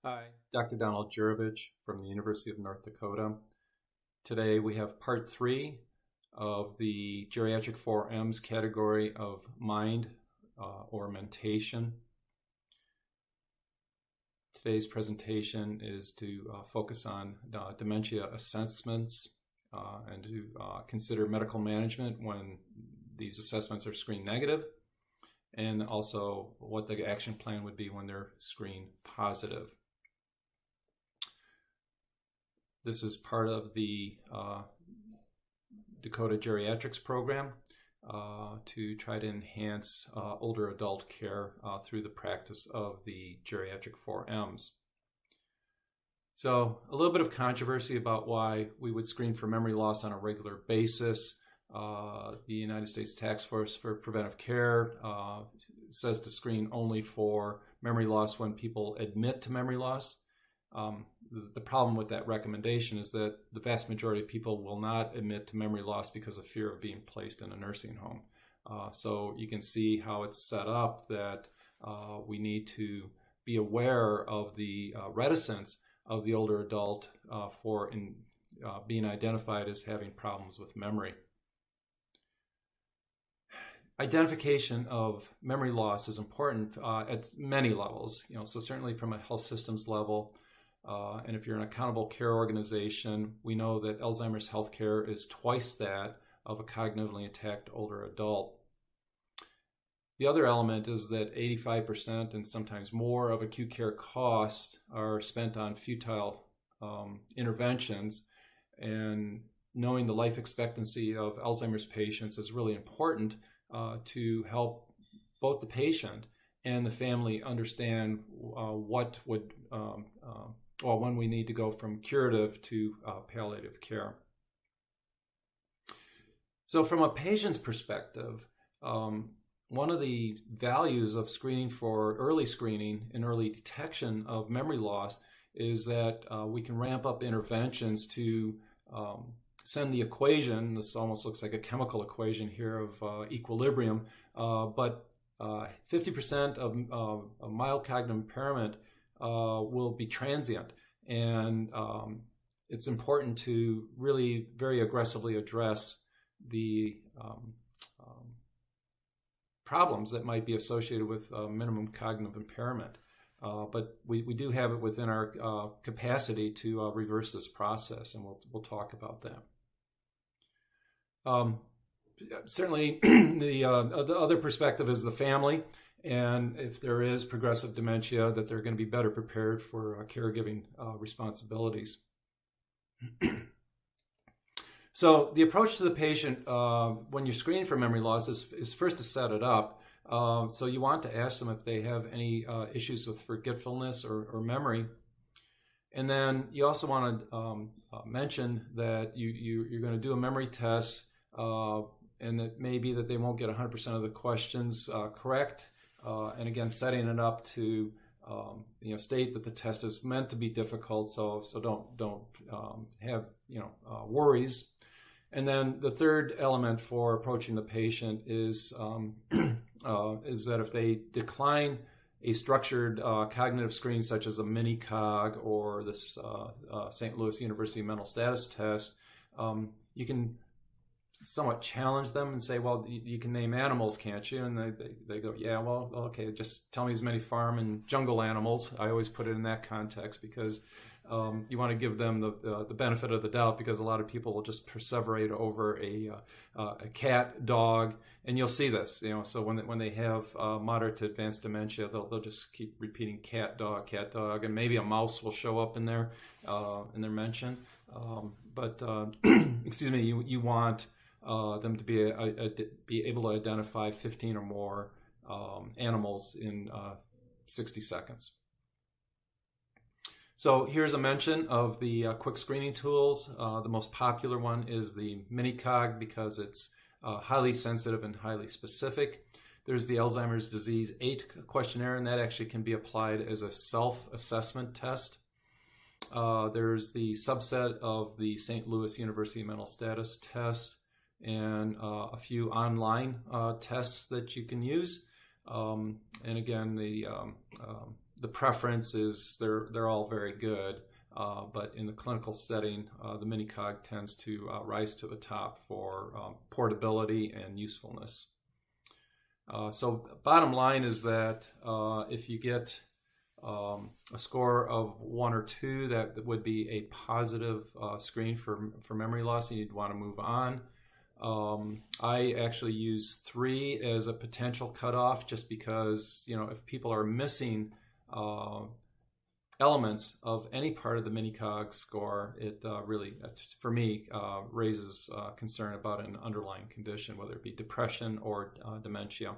Hi, Dr. Donald Jurovich from the University of North Dakota. Today we have part 3 of the geriatric 4Ms category of mind or mentation. Today's presentation is to focus on dementia assessments and to consider medical management when these assessments are screened negative, and also what the action plan would be when they're screened positive. This is part of the Dakota Geriatrics program to try to enhance older adult care through the practice of the geriatric 4Ms. So a little bit of controversy about why we would screen for memory loss on a regular basis. The United States Task Force for Preventive Care says to screen only for memory loss when people admit to memory loss. The problem with that recommendation is that the vast majority of people will not admit to memory loss because of fear of being placed in a nursing home. So you can see how it's set up that we need to be aware of the reticence of the older adult for being identified as having problems with memory. Identification of memory loss is important at many levels. So certainly from a health systems level, and if you're an accountable care organization, we know that Alzheimer's healthcare is twice that of a cognitively intact older adult. The other element is that 85% and sometimes more of acute care costs are spent on futile interventions, and knowing the life expectancy of Alzheimer's patients is really important to help both the patient and the family understand what would when we need to go from curative to palliative care. So from a patient's perspective, one of the values of screening for early screening and early detection of memory loss is that we can ramp up interventions to send the equation. This almost looks like a chemical equation here of equilibrium, but 50% of mild cognitive impairment will be transient, and it's important to really very aggressively address the problems that might be associated with minimum cognitive impairment. But we do have it within our capacity to reverse this process, and we'll talk about that. Certainly, the other perspective is the family. And if there is progressive dementia, that they're going to be better prepared for caregiving responsibilities. So the approach to the patient when you're screening for memory loss is first to set it up. So you want to ask them if they have any issues with forgetfulness or memory. And then you also want to mention that you're going to do a memory test, and it may be that they won't get 100% of the questions correct. And again, setting it up to state that the test is meant to be difficult, so don't have worries. And then the third element for approaching the patient is that if they decline a structured cognitive screen such as a mini cog or this St. Louis University mental status test, you can somewhat challenge them and say, well, you can name animals, can't you? And they go, yeah, well, okay, just tell me as many farm and jungle animals. I always put it in that context because you want to give them the benefit of the doubt, because a lot of people will just perseverate over a cat, dog, and you'll see this. So when they have moderate to advanced dementia, they'll just keep repeating cat, dog, and maybe a mouse will show up in their mention. But excuse me, you want them to be able to identify 15 or more animals in 60 seconds. So here's a mention of the quick screening tools. The most popular one is the Minicog because it's highly sensitive and highly specific. There's the Alzheimer's Disease 8 questionnaire, and that actually can be applied as a self-assessment test. There's the subset of the St. Louis University mental status test, and a few online tests that you can use. And again, the the preference is they're all very good, but in the clinical setting, the mini-cog tends to rise to the top for portability and usefulness. So bottom line is that if you get a score of 1 or 2, that would be a positive screen for memory loss, and you'd want to move on. I actually use 3 as a potential cutoff, just because, if people are missing elements of any part of the mini-cog score, it really, for me, raises concern about an underlying condition, whether it be depression or dementia.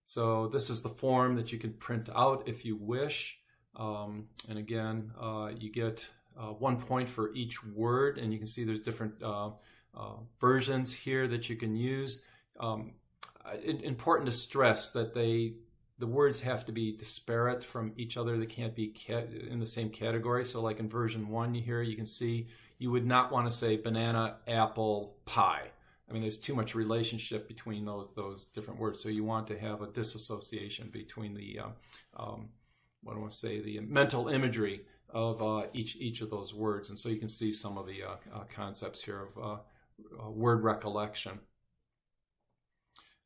So this is the form that you can print out if you wish. And again, you get 1 point for each word, and you can see there's different versions here that you can use. Important to stress that the words have to be disparate from each other. They can't be in the same category. So like in version 1 here, you can see you would not want to say banana, apple, pie. I mean, there's too much relationship between those different words. So you want to have a disassociation between the, the mental imagery of each of those words. And so you can see some of the concepts here of word recollection.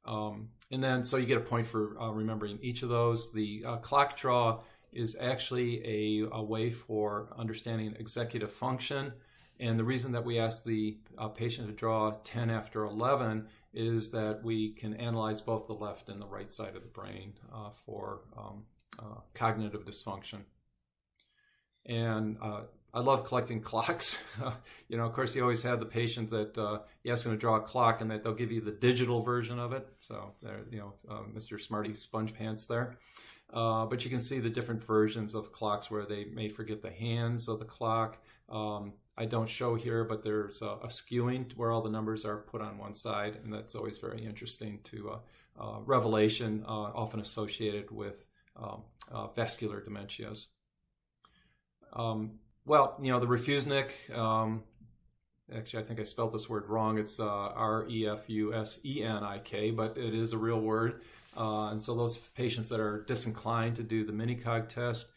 And then, so you get a point for remembering each of those. The clock draw is actually a way for understanding executive function. And the reason that we ask the patient to draw 10 after 11 is that we can analyze both the left and the right side of the brain for cognitive dysfunction. And I love collecting clocks. Of course, you always have the patient that you ask them to draw a clock, and that they'll give you the digital version of it. So, Mr. Smarty Sponge Pants there. But you can see the different versions of clocks where they may forget the hands of the clock. I don't show here, but there's a skewing where all the numbers are put on one side, and that's always very interesting to revelation, often associated with vascular dementias. The Refusnik, actually I think I spelled this word wrong. It's Refusenik, but it is a real word. And so those patients that are disinclined to do the mini-cog test,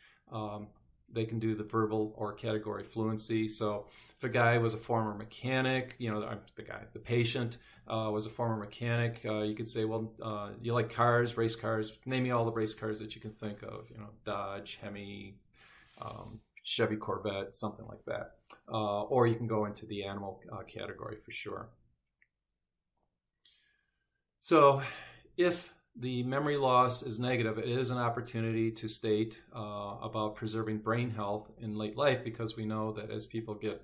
they can do the verbal or category fluency. So if a guy was a former mechanic, the patient was a former mechanic, you could say, well, you like cars, race cars, name me all the race cars that you can think of, Dodge, Hemi, Chevy Corvette, something like that. Or you can go into the animal category for sure. So if the memory loss is negative, it is an opportunity to state about preserving brain health in late life, because we know that as people get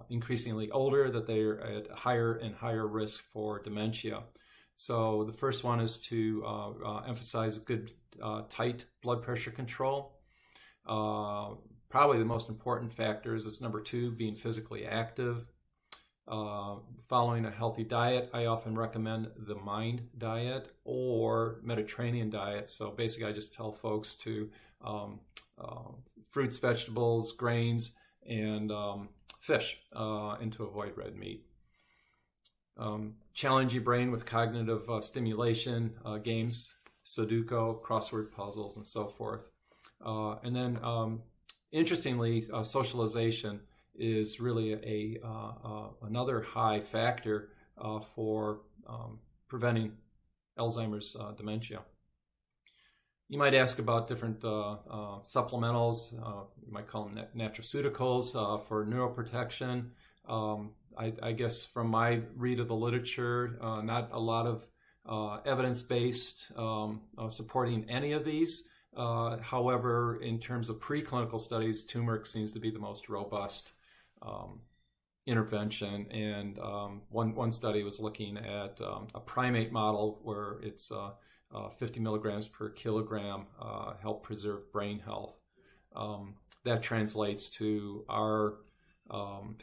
increasingly older, that they're at higher and higher risk for dementia. So the first one is to emphasize good, tight blood pressure control. Probably the most important factors is number 2, being physically active. Following a healthy diet, I often recommend the MIND diet or Mediterranean diet. So basically, I just tell folks to fruits, vegetables, grains, and fish, and to avoid red meat. Challenge your brain with cognitive stimulation, games, Sudoku, crossword puzzles, and so forth. And then, interestingly, socialization is really another high factor for preventing Alzheimer's dementia. You might ask about different supplementals. You might call them nutraceuticals for neuroprotection. I guess from my read of the literature, not a lot of evidence-based supporting any of these. However, in terms of preclinical studies, turmeric seems to be the most robust intervention. And one study was looking at a primate model where it's 50 milligrams per kilogram help preserve brain health. That translates to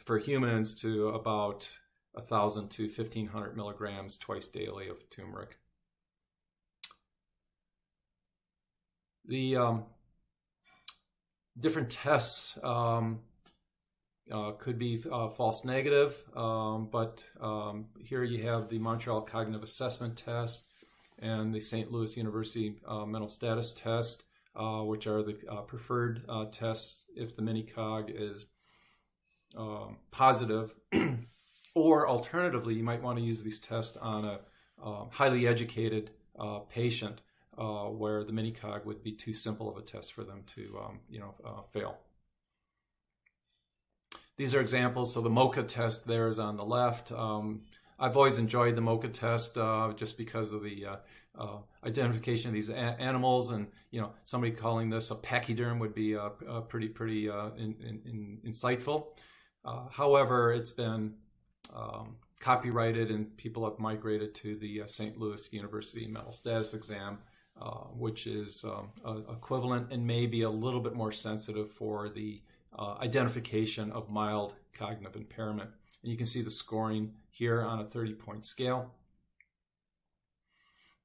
for humans, to about 1,000 to 1,500 milligrams twice daily of turmeric. The different tests could be false negative, but here you have the Montreal Cognitive Assessment Test. and the St. Louis University mental status test, which are the preferred tests if the mini-cog is positive. Or alternatively, you might want to use these tests on a highly educated patient where the mini-cog would be too simple of a test for them to fail. These are examples. So the MoCA test there is on the left. I've always enjoyed the MoCA test just because of the identification of these animals, and somebody calling this a pachyderm would be pretty insightful. However, it's been copyrighted, and people have migrated to the St. Louis University mental status exam, which is equivalent and maybe a little bit more sensitive for the identification of mild cognitive impairment. And you can see the scoring here on a 30-point scale.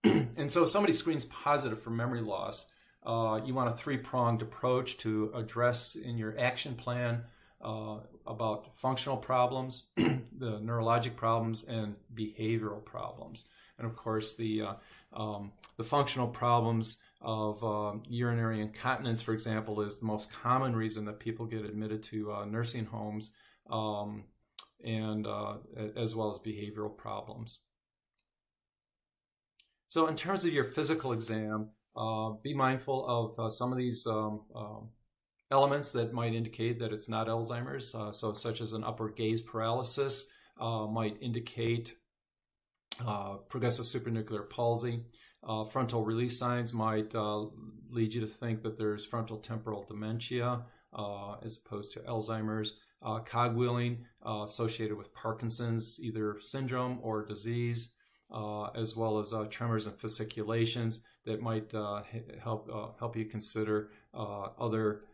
And so if somebody screens positive for memory loss, you want a three-pronged approach to address in your action plan about functional problems, the neurologic problems, and behavioral problems. And of course, the functional problems of urinary incontinence, for example, is the most common reason that people get admitted to nursing homes, and as well as behavioral problems. So in terms of your physical exam, be mindful of some of these elements that might indicate that it's not Alzheimer's, so such as an upward gaze paralysis might indicate progressive supranuclear palsy. Frontal release signs might lead you to think that there's frontal temporal dementia as opposed to Alzheimer's. Cogwheeling associated with Parkinson's, either syndrome or disease, as well as tremors and fasciculations that might help you consider other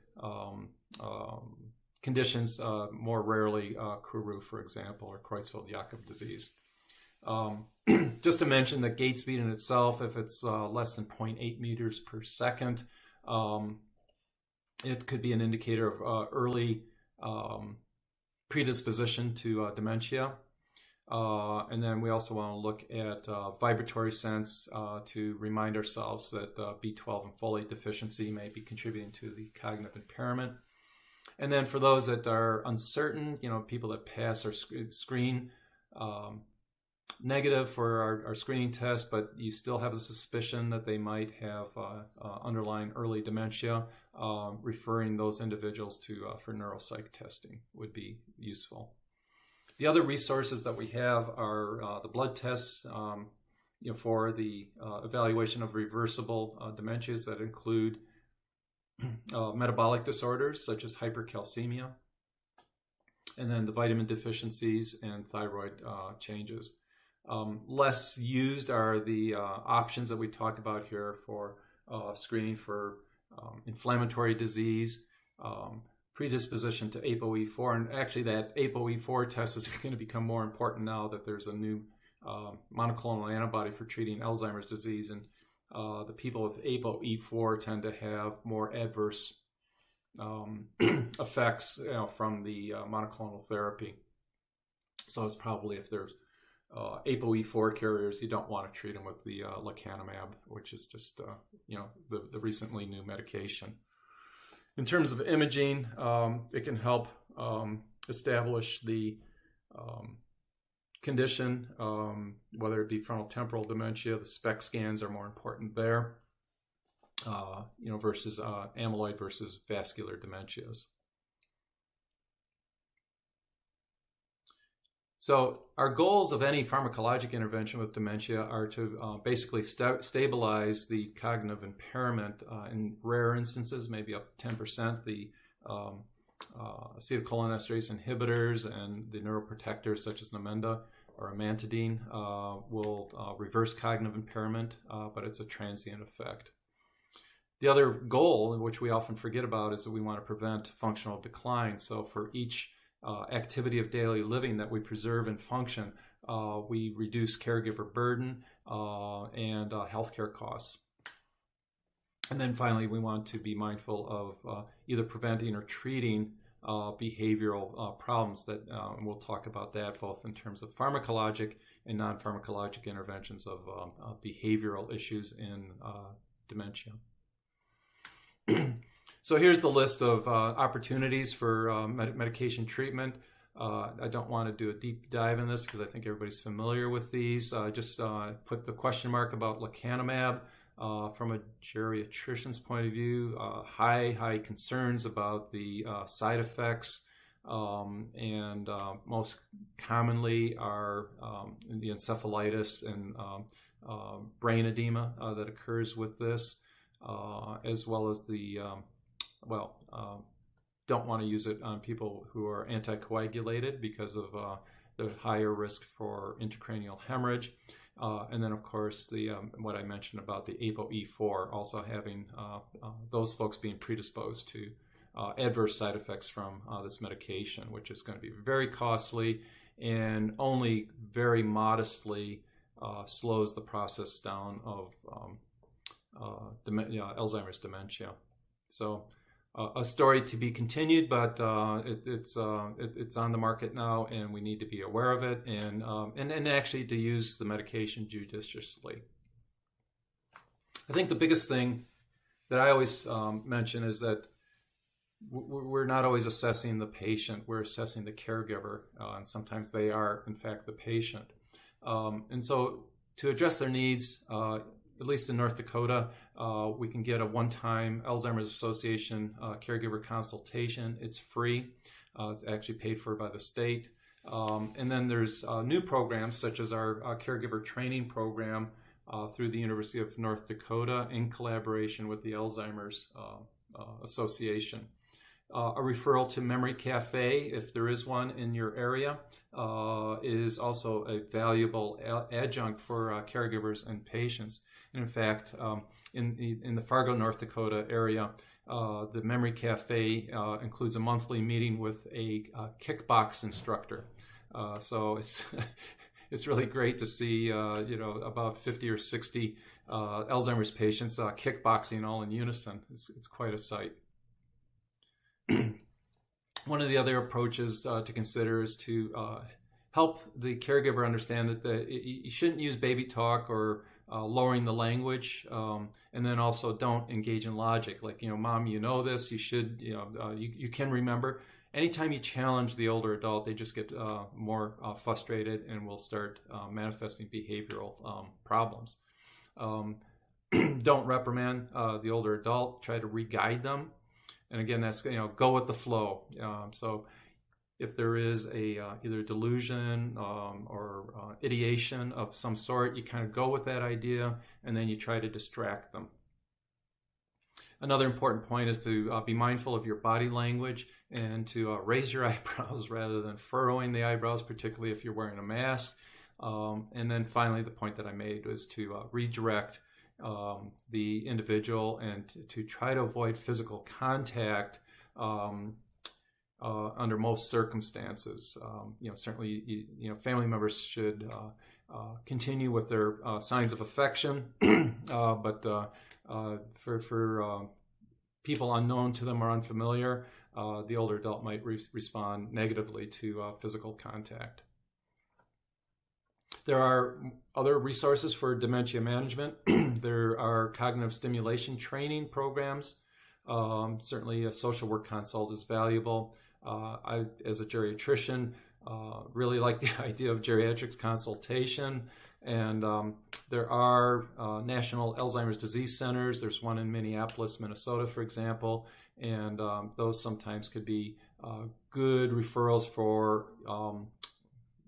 conditions, more rarely Kuru, for example, or Creutzfeldt-Jakob disease. Just to mention that gait speed in itself, if it's less than 0.8 meters per second, it could be an indicator of early predisposition to dementia. And then we also want to look at vibratory sense to remind ourselves that B12 and folate deficiency may be contributing to the cognitive impairment. And then for those that are uncertain, people that pass our screen negative for our screening test, but you still have a suspicion that they might have underlying early dementia, referring those individuals to for neuropsych testing would be useful. The other resources that we have are the blood tests for the evaluation of reversible dementias that include metabolic disorders such as hypercalcemia, and then the vitamin deficiencies and thyroid changes. Less used are the options that we talk about here for screening for inflammatory disease, predisposition to ApoE4, and actually that ApoE4 test is going to become more important now that there's a new monoclonal antibody for treating Alzheimer's disease, and the people with ApoE4 tend to have more adverse effects from the monoclonal therapy. So it's probably, if there's ApoE4 carriers, you don't want to treat them with the lecanemab, which is just the recently new medication. In terms of imaging, it can help establish the condition, whether it be frontal temporal dementia. The SPECT scans are more important there, versus amyloid versus vascular dementias. So our goals of any pharmacologic intervention with dementia are to basically stabilize the cognitive impairment. In rare instances, maybe up to 10%, the acetylcholinesterase inhibitors and the neuroprotectors such as Namenda or amantadine will reverse cognitive impairment, but it's a transient effect. The other goal, which we often forget about, is that we want to prevent functional decline. So for each activity of daily living that we preserve and function, we reduce caregiver burden and healthcare costs. And then finally, we want to be mindful of either preventing or treating behavioral problems that, and we'll talk about that both in terms of pharmacologic and non-pharmacologic interventions of behavioral issues in dementia. So here's the list of opportunities for medication treatment. I don't want to do a deep dive in this because I think everybody's familiar with these. Just put the question mark about lecanemab. From a geriatrician's point of view, high concerns about the side effects, and most commonly are the encephalitis and brain edema that occurs with this, as well as the don't want to use it on people who are anticoagulated because of the higher risk for intracranial hemorrhage. And then, of course, the what I mentioned about the ApoE4, also having those folks being predisposed to adverse side effects from this medication, which is going to be very costly and only very modestly slows the process down of Alzheimer's dementia. So a story to be continued, but it's on the market now, and we need to be aware of it, and actually to use the medication judiciously. I think the biggest thing that I always mention is that we're not always assessing the patient; we're assessing the caregiver, and sometimes they are, in fact, the patient. And so, to address their needs, at least in North Dakota, we can get a one-time Alzheimer's Association caregiver consultation. It's free. It's actually paid for by the state. And then there's new programs such as our caregiver training program through the University of North Dakota in collaboration with the Alzheimer's Association. A referral to Memory Cafe, if there is one in your area, is also a valuable adjunct for caregivers and patients. And in fact, in the Fargo, North Dakota area, the Memory Cafe includes a monthly meeting with a kickbox instructor. So it's really great to see about 50 or 60 Alzheimer's patients kickboxing all in unison. It's quite a sight. One of the other approaches to consider is to help the caregiver understand that you shouldn't use baby talk or lowering the language, and then also don't engage in logic. Like, Mom, you know this, you should, you can remember. Anytime you challenge the older adult, they just get more frustrated and will start manifesting behavioral problems. Don't reprimand the older adult. Try to re-guide them. And again, that's, go with the flow. So if there is a either delusion or ideation of some sort, you kind of go with that idea, and then you try to distract them. Another important point is to be mindful of your body language and to raise your eyebrows rather than furrowing the eyebrows, particularly if you're wearing a mask. And then finally, the point that I made was to redirect the individual and to try to avoid physical contact under most circumstances. Certainly, family members should continue with their signs of affection, but for people unknown to them or unfamiliar, the older adult might respond negatively to physical contact. There are other resources for dementia management. There are cognitive stimulation training programs. Certainly a social work consult is valuable. I, as a geriatrician, really like the idea of geriatrics consultation. And there are national Alzheimer's disease centers. There's one in Minneapolis, Minnesota, for example. And those sometimes could be good referrals for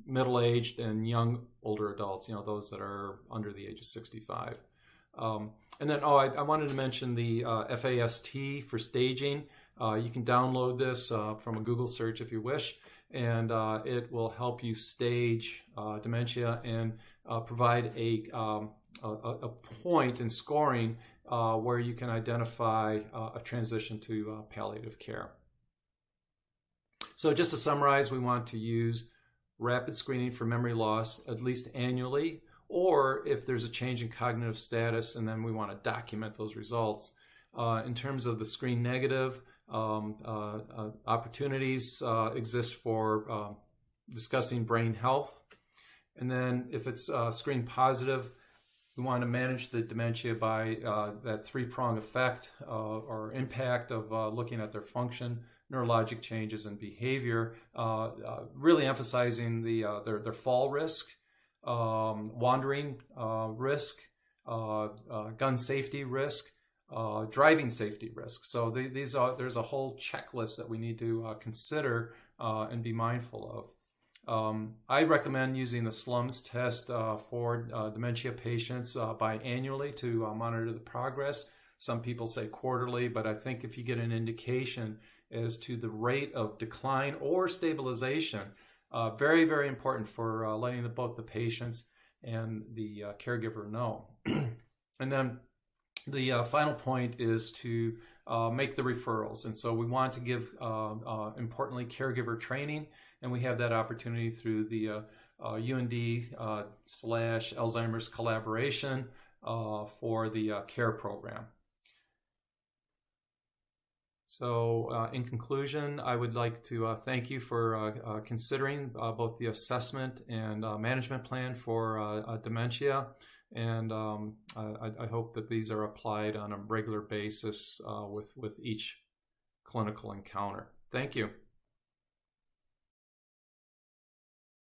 middle-aged and young older adults, those that are under the age of 65. And then, I wanted to mention the FAST for staging. You can download this from a Google search if you wish, and it will help you stage dementia and provide a point in scoring where you can identify a transition to palliative care. So just to summarize, we want to use rapid screening for memory loss at least annually, or if there's a change in cognitive status, and then we want to document those results. In terms of the screen negative, opportunities exist for discussing brain health. And then if it's screen positive, we want to manage the dementia by that three-prong effect or impact of looking at their function, neurologic changes, and behavior, really emphasizing their fall risk, wandering risk, gun safety risk, driving safety risk. So there's a whole checklist that we need to consider and be mindful of. I recommend using the SLUMS test for dementia patients biannually to monitor the progress. Some people say quarterly, but I think if you get an indication as to the rate of decline or stabilization, very, very important for letting both the patients and the caregiver know. And then the final point is to make the referrals. And so we want to give, importantly, caregiver training. And we have that opportunity through the UND/Alzheimer's collaboration for the CARE program. So in conclusion, I would like to thank you for considering both the assessment and management plan for dementia. And I hope that these are applied on a regular basis with each clinical encounter. Thank you.